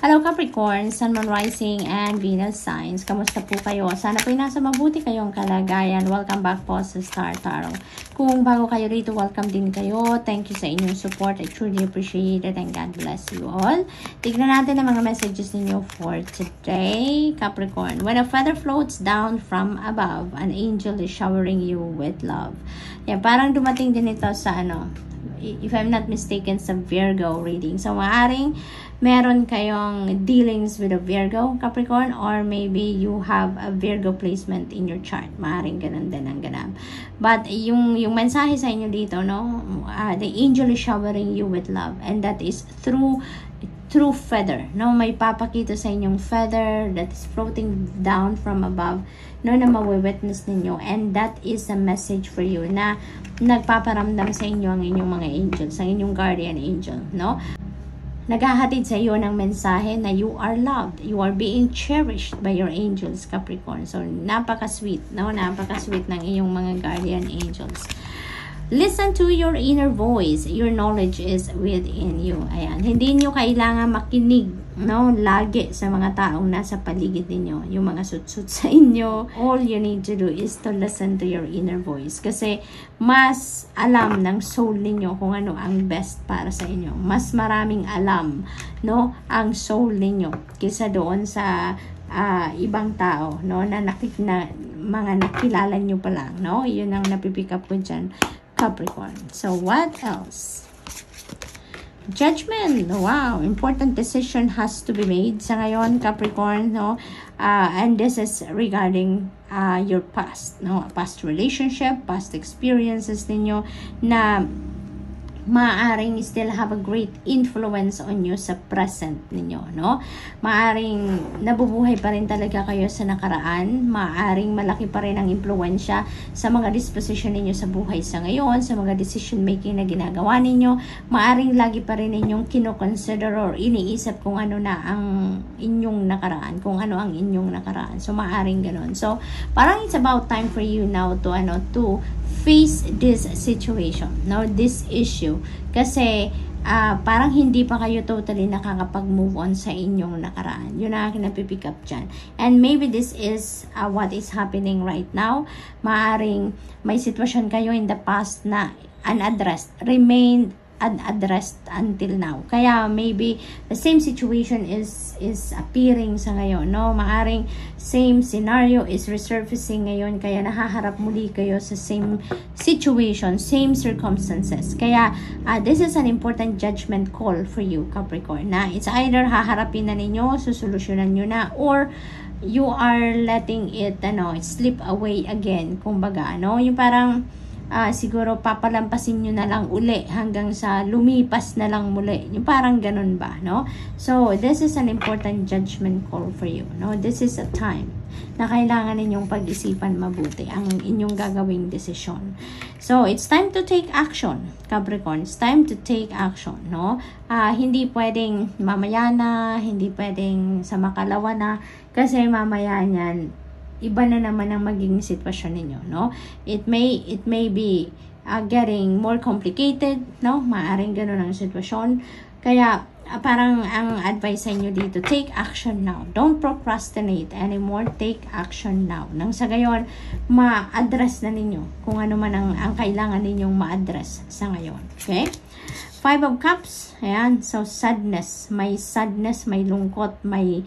Hello Capricorn, Sun, Moon, Rising, and Venus signs. Kamusta po kayo? Sana po nasa mabuti kayong kalagayan. Welcome back po sa Star Tarot. Kung bago kayo rito, welcome din kayo. Thank you sa inyong support. I truly appreciate it and God bless you all. Tignan natin ang mga messages ninyo for today. Capricorn, when a feather floats down from above, an angel is showering you with love. Yan, parang dumating din ito sa if I'm not mistaken, sa Virgo reading. So, maaring meron kayong dealings with a Virgo, Capricorn, or maybe you have a Virgo placement in your chart. Maaring ganun din ang ganap. But, yung mensahe sa inyo dito, the angel is showering you with love. And that is through feather. May papakita sa inyong feather that is floating down from above, na mawi-witness ninyo. And that is a message for you na nagpaparamdam sa inyo ang inyong mga angels, ang inyong guardian angel, naghahatid sa iyo ng mensahe na you are loved, you are being cherished by your angels, Capricorn. So, napaka-sweet, napaka-sweet ng iyong mga guardian angels. Listen to your inner voice. Your knowledge is within you. Ayan. Hindi nyo kailangan makinig, lagi sa mga taong nasa paligid ninyo. Yung mga sutsut sa inyo. All you need to do is to listen to your inner voice. Kasi mas alam ng soul ninyo kung ano ang best para sa inyo. Mas maraming alam, ang soul ninyo kaysa doon sa ibang tao, na mga nakilala nyo pa lang, Yun ang napipick up ko dyan, Capricorn. So, what else? Judgment. Wow. Important decision has to be made sa ngayon, Capricorn, and this is regarding your past, past relationship, past experiences ninyo na maaaring still have a great influence on you sa present ninyo, Maaaring nabubuhay pa rin talaga kayo sa nakaraan, maaaring malaki pa rin ang impluwensya sa mga disposition ninyo sa buhay sa ngayon, sa mga decision making na ginagawa ninyo, maaaring lagi pa rin ninyong kinoconsider or iniisip kung ano na ang inyong nakaraan, kung ano ang inyong nakaraan. So, maaaring ganun. So, parang it's about time for you now to face this situation, this issue. Kasi, parang hindi pa kayo totally nakakapag-move on sa inyong nakaraan. Yun ang aking napipick up dyan. And maybe this is what is happening right now. Maaring may sitwasyon kayo in the past na unaddressed, remained unaddressed until now. Kaya maybe the same situation is appearing sa ngayon, Maaring same scenario is resurfacing ngayon, kaya nahaharap muli kayo sa same situation, same circumstances. Kaya this is an important judgment call for you, Capricorn, na it's either haharapin na ninyo, susolusyonan nyo na, or you are letting it slip away again, kumbaga, yung parang siguro papalampasin nyo na lang uli hanggang sa lumipas na lang muli. Yung parang ganun ba, So, this is an important judgment call for you, This is a time na kailangan ninyong pag-isipan mabuti ang inyong gagawing desisyon. So, it's time to take action, Capricorn. It's time to take action, Hindi pwedeng mamaya na, hindi pwedeng sa makalawa na, kasi mamaya niyan, iba na naman ang magiging sitwasyon ninyo, It may be getting more complicated, Maaring ganun ang sitwasyon. Kaya, parang ang advice sa inyo dito, take action now. Don't procrastinate anymore. Take action now. Nang sa gayon, ma-address na ninyo kung ano man ang kailangan ninyong ma-address sa ngayon. Okay? 5 of Cups. Ayan. So, sadness, may lungkot, may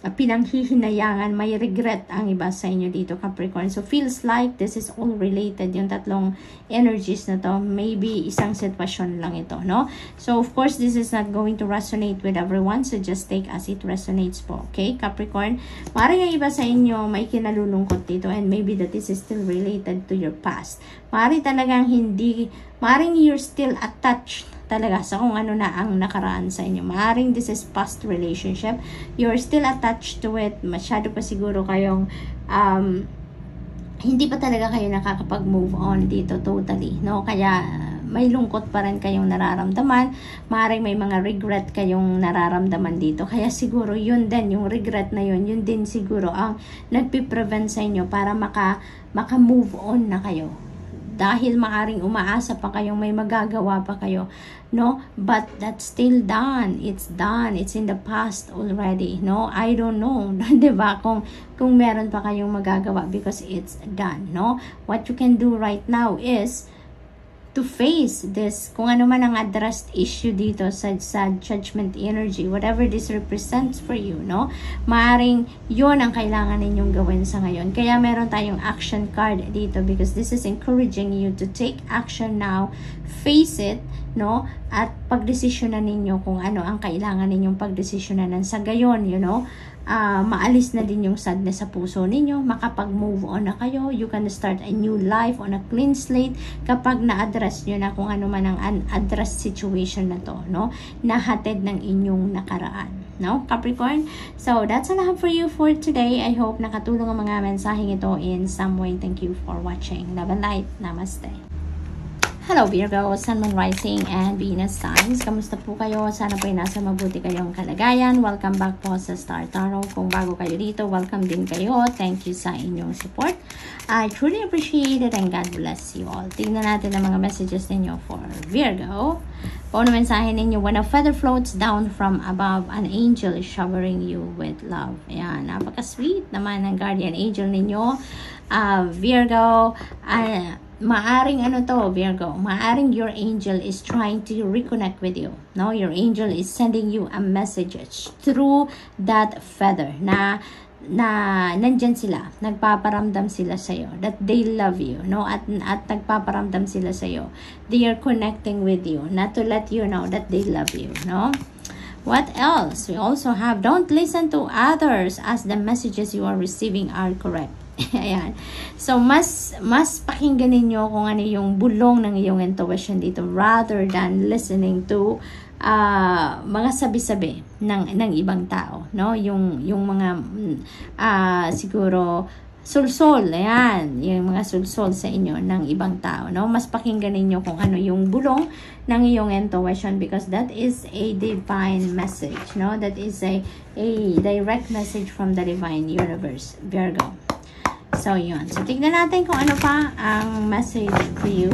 pinanghihinayangan, may regret ang iba sa inyo dito, Capricorn. So, feels like this is all related, yung tatlong energies na to. Maybe isang sitwasyon lang ito, So, of course, this is not going to resonate with everyone. So, just take as it resonates po. Okay, Capricorn? Maaaring ang iba sa inyo may kinalulungkot dito, and maybe that this is still related to your past. Maaaring you're still attached talaga sa kung ano na ang nakaraan sa inyo. Maaring this is past relationship. You're still attached to it. Masyado pa siguro kayong hindi pa talaga kayo nakakapag-move on dito totally, Kaya may lungkot pa rin kayong nararamdaman. Maaring may mga regret kayong nararamdaman dito. Kaya siguro yun din, yung regret na yun din siguro ang nagpiprevent sa inyo para maka-move on na kayo. dahil maaring umaasa pa kayong may magagawa pa kayo, no? But that's still done. It's done. It's in the past already, no? I don't know, diba? Kung meron pa kayong magagawa because it's done, no? What you can do right now is to face this, kung ano man ang addressed issue dito sa judgment energy, whatever this represents for you, no? Maaring yun ang kailangan ninyong gawin sa ngayon. Kaya meron tayong action card dito because this is encouraging you to take action now, face it, no? At pagdesisyonan ninyo kung ano ang kailangan ninyong pagdesisyonan sa gayon, you know? Maalis na din yung sadness sa puso ninyo, makapag-move on na kayo, you can start a new life on a clean slate kapag na-address nyo na kung ano man ang unaddressed situation na to, no? Nahatid ng inyong nakaraan, no, Capricorn? So, that's all I have for you for today. I hope nakatulong ang mga mensaheng ito in some way. Thank you for watching. Love and light. Namaste. Hello Virgo, Sun, Moon, Rising, and Venus signs. Kamusta po kayo? Sana po ay nasa mabuti kayong kalagayan. Welcome back po sa Star Tarot. Kung bago kayo dito, welcome din kayo. Thank you sa inyong support. I truly appreciate it and God bless you all. Tingnan natin ang mga messages ninyo for Virgo. Kung ano mensahe ninyo, when a feather floats down from above, an angel is showering you with love. Ayan, napaka-sweet naman ang guardian angel ninyo. Virgo, maaring ano to, Virgo, maaring your angel is trying to reconnect with you, no? Your angel is sending you a message through that feather na nandyan sila, nagpaparamdam sila sa'yo, that they love you, no? At nagpaparamdam sila sa'yo. They are connecting with you, not to let you know that they love you, no? What else? We also have, don't listen to others as the messages you are receiving are correct. Ayan. So, mas pakinggan ninyo kung ano yung bulong ng iyong intuition dito rather than listening to mga sabi-sabi ng ibang tao, no? Yung mga siguro sulsol, ayan, yung mga sulsol sa inyo ng ibang tao, no? Mas pakinggan ninyo kung ano yung bulong ng iyong intuition because that is a divine message, no? That is a direct message from the divine universe, Virgo. So, yun. So, tignan natin kung ano pa ang message for you.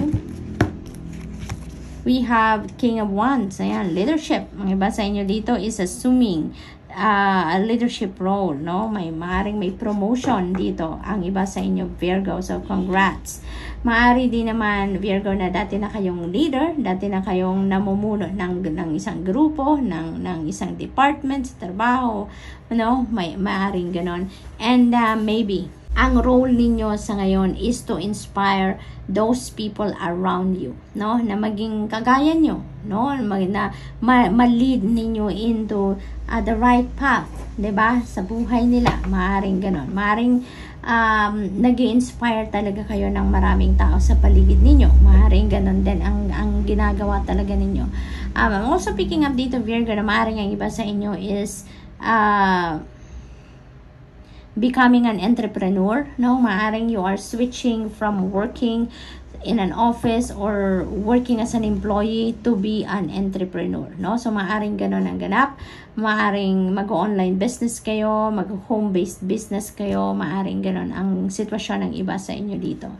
We have King of Wands. Ayan, leadership. Ang iba sa inyo dito is assuming a leadership role, no? Maaring may promotion dito ang iba sa inyo, Virgo. So, congrats. Maari din naman, Virgo, na dati na kayong leader, dati na kayong namumuno ng isang grupo, ng isang department, sa trabaho, no? Maaring ganon. And maybe, ang role ninyo sa ngayon is to inspire those people around you, no? Na maging kagaya nyo, no? Na ma-lead ninyo into the right path, 'di ba? Sa buhay nila, maaring ganon. Maaring nag-i-inspire talaga kayo ng maraming tao sa paligid ninyo. Maaring ganon din ang ginagawa talaga ninyo. I'm also picking up dito, Virgo, na maaring ang iba sa inyo is becoming an entrepreneur, no? Maaring you are switching from working in an office or working as an employee to be an entrepreneur, no? So maaring ganon ang ganap. Maaring mag-online business kayo, mag-home-based business kayo, maaring ganon ang sitwasyon ng iba sa inyo dito.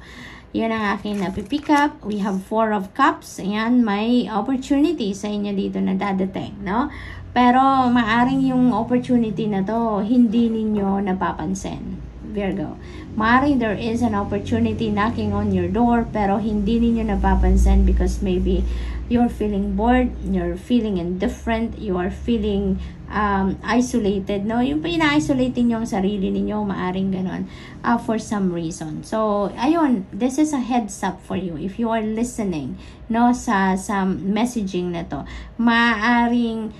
Yun ang aking napipick up. We have 4 of Cups. Ayan, may opportunity sa inyo dito na dadating, no? Pero maaring yung opportunity na to hindi ninyo napapansin, Virgo. Maaring there is an opportunity knocking on your door pero hindi ninyo napapansin because maybe you're feeling bored, you're feeling indifferent, you are feeling isolated, no? Yung ina-isolate niyo ang sarili ninyo, maaring ganon, for some reason. So, ayun, this is a heads up for you. If you are listening, no, sa messaging na to, maaring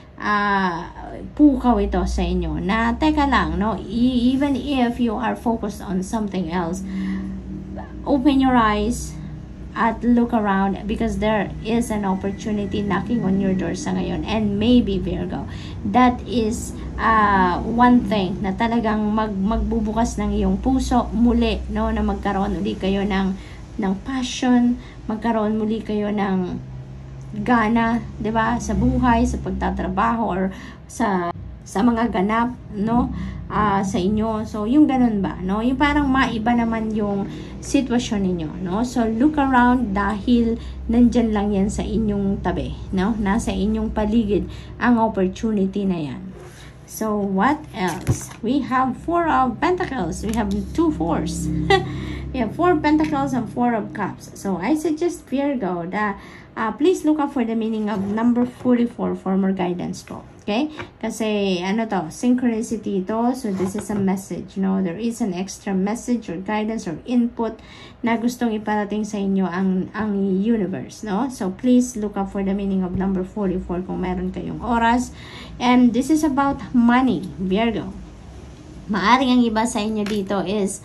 pukaw ito sa inyo na, teka lang, no? Even if you are focused on something else, open your eyes at look around because there is an opportunity knocking on your door sa ngayon. And maybe, Virgo, that is one thing na talagang magbubukas ng iyong puso muli, no? Na magkaroon uli kayo ng passion, magkaroon muli kayo ng gana, 'di ba? Sa buhay, sa pagtatrabaho or sa sa mga ganap, no? Sa inyo. So, yung ganun ba, no? Yung parang maiba naman yung sitwasyon ninyo, no? So, look around dahil nandyan lang yan sa inyong tabi, no? Nasa inyong paligid ang opportunity na yan. So, what else? We have 4 of Pentacles. We have 2 fours. We have 4 Pentacles and 4 of Cups. So, I suggest Virgo that please look up for the meaning of number 44 for more guidance to. Okay? Kasi, ano to, synchronicity ito. So, this is a message, no? There is an extra message or guidance or input na gustong iparating sa inyo ang universe, no? So, please look up for the meaning of number 44 kung meron kayong oras. And this is about money, Virgo. Maaring ang iba sa inyo dito is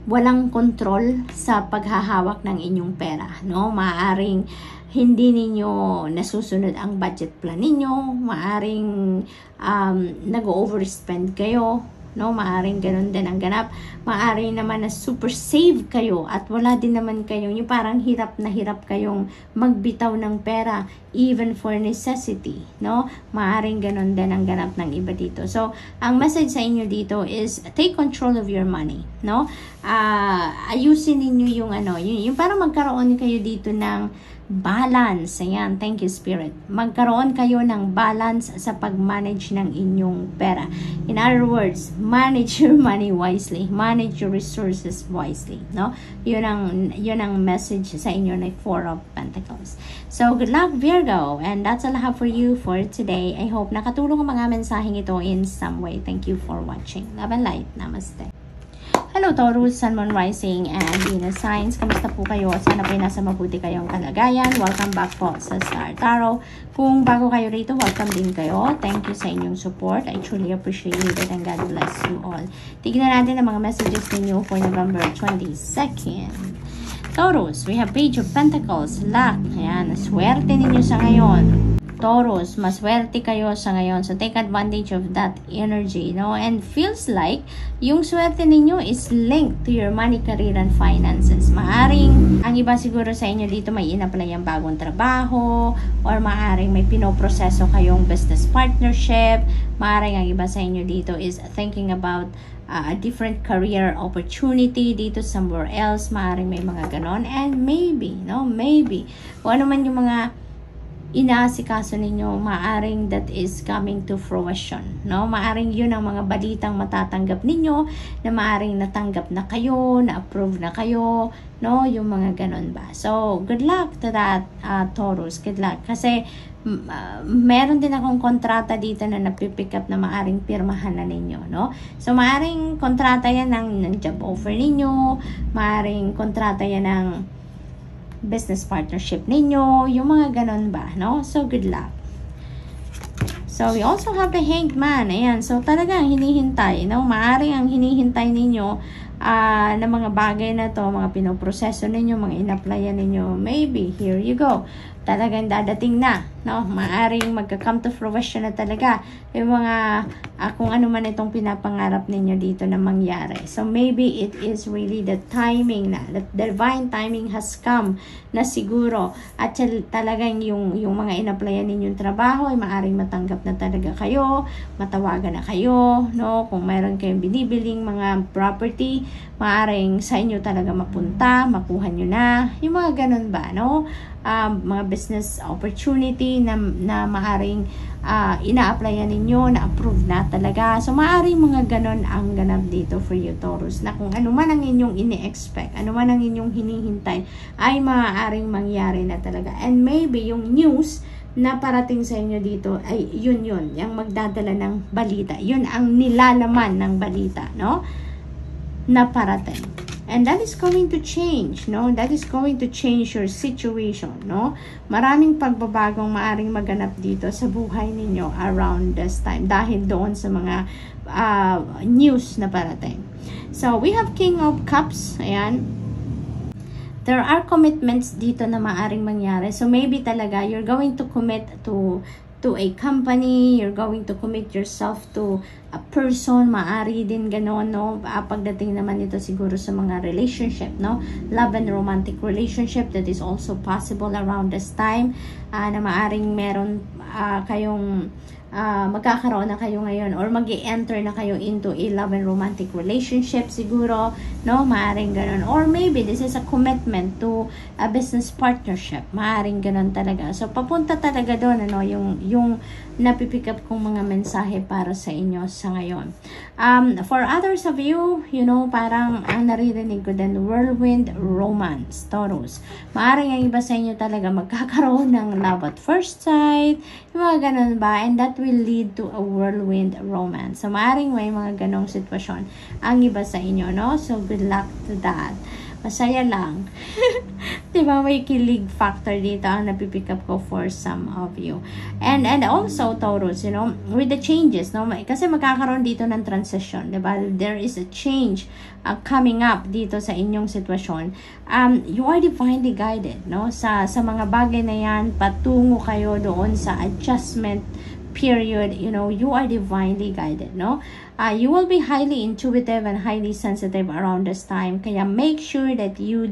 walang control sa paghahawak ng inyong pera, no? Maaring hindi ninyo nasusunod ang budget plan ninyo, maaring nag-overspend kayo, no? Maaring ganun din ang ganap. Maaring naman na super save kayo at wala din naman kayo, yung parang hirap na hirap kayong magbitaw ng pera even for necessity, no? Maaring ganun din ang ganap ng iba dito. So, ang message sa inyo dito is take control of your money, no? Ayusin ninyo yung yung parang magkaroon kayo dito ng balance. Ayan, thank you Spirit. Magkaroon kayo ng balance sa pag-manage ng inyong pera. In other words, manage your money wisely. Manage your resources wisely, no? Yun ang message sa inyo na 4 of Pentacles. So, good luck Virgo. And that's all I have for you for today. I hope nakatulong ang mga mensaheng ito in some way. Thank you for watching. Love and light. Namaste. Hello Taurus, Sun, Moon, Rising, and Venus signs. Kamusta po kayo? Sana po nasa mabuti kayong kalagayan. Welcome back po sa Star Tarot. Kung bago kayo rito, welcome din kayo. Thank you sa inyong support. I truly appreciate it and God bless you all. Tignan natin ang mga messages ninyo for November 22nd. Taurus, we have Page of Pentacles, Luck. Ayan, swerte ninyo sa ngayon. Taurus, maswerte kayo sa ngayon. So, take advantage of that energy, no? And feels like yung swerte ninyo is linked to your money, career, and finances. Maaring, ang iba siguro sa inyo dito may in-apply ang bagong trabaho or maaring may pinoproseso kayong business partnership. Maaring ang iba sa inyo dito is thinking about a different career opportunity dito somewhere else. Maaring may mga ganon. And maybe, no? Maybe. Kung ano man yung mga inaasikaso ninyo, maaring that is coming to fruition, no? Maaring yun ang mga balitang matatanggap ninyo, na maaring natanggap na kayo, na-approve na kayo, no? Yung mga ganon ba. So, good luck to that, Taurus. Good luck. Kasi, meron din akong kontrata dito na napipick up na maaring pirmahan na ninyo, no? So, maaring kontrata yan ng job offer ninyo, maaring kontrata yan ng business partnership ninyo, yung mga ganon ba, no? So, good luck. So, we also have the Hanged Man. Ayan, so talagang hinihintay, no? Maaring ang hinihintay ninyo na mga bagay na to, mga pinoproseso ninyo, mga in-applyan ninyo, maybe, here you go. Talagang dadating na, no? Maaring magka-come to fruition na talaga yung mga kung ano man itong pinapangarap ninyo dito na mangyari. So maybe it is really the timing na, the divine timing has come na siguro, at talagang yung mga in-applyan ninyong trabaho ay maaring matanggap na talaga kayo, matawagan na kayo, no? Kung mayroon kayong binibiling mga property, maaring sa inyo talaga mapunta, makuha nyo na, yung mga ganun ba, no? Mga business opportunity na maaring ina-applyan ninyo, na-approve na talaga. So, maaring mga ganon ang ganap dito for you, Taurus, na kung ano man ang inyong ini-expect, ano man ang inyong hinihintay, ay maaaring mangyari na talaga. And maybe yung news na parating sa inyo dito ay yun, yung magdadala ng balita. Yun ang nilalaman ng balita, no? Na parating. And that is going to change, no? That is going to change your situation, no? Maraming pagbabagong maaring maganap dito sa buhay ninyo around this time dahil doon sa mga news na parating. So, we have King of Cups. Ayan. There are commitments dito na maaring mangyari. So, maybe talaga you're going to commit to a company, you're going to commit yourself to a person, maari din ganon, no? Pagdating naman ito siguro sa mga relationship, no? Love and romantic relationship, that is also possible around this time, na maaring meron kayong magkakaroon na kayo ngayon or mag-i-enter na kayo into a love and romantic relationship siguro, no? Maaring ganun. Or maybe this is a commitment to a business partnership. Maaring ganun talaga. So, papunta talaga doon, ano, yung napipick up kong mga mensahe para sa inyo sa ngayon. For others of you, you know, parang ang naririnig ko din, whirlwind romance, Taurus. Maaring ang iba sa inyo talaga magkakaroon ng love at first sight, yung mga ganun ba? And that will lead to a whirlwind romance. So, maaring may mga ganong sitwasyon ang iba sa inyo, no? So, good luck to that. Masaya lang. Diba, may kilig factor dito ang napipick up ko for some of you. And also, Taurus, you know, with the changes, no? Kasi magkakaroon dito ng transition, diba? There is a change coming up dito sa inyong sitwasyon. You are divinely guided, no? Sa mga bagay na yan, patungo kayo doon sa adjustment period, you know, you are divinely guided, no? You will be highly intuitive and highly sensitive around this time. Kaya make sure that you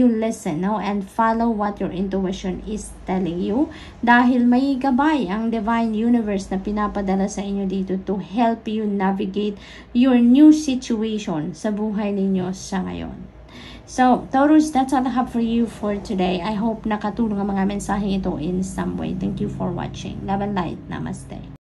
listen, no, and follow what your intuition is telling you. Dahil may gabay ang divine universe na pinapadala sa inyo dito to help you navigate your new situation sa buhay ninyo sa ngayon. So, Taurus, that's all I have for you for today. I hope nakatulong ang mga mensahe ito in some way. Thank you for watching. Love and light. Namaste.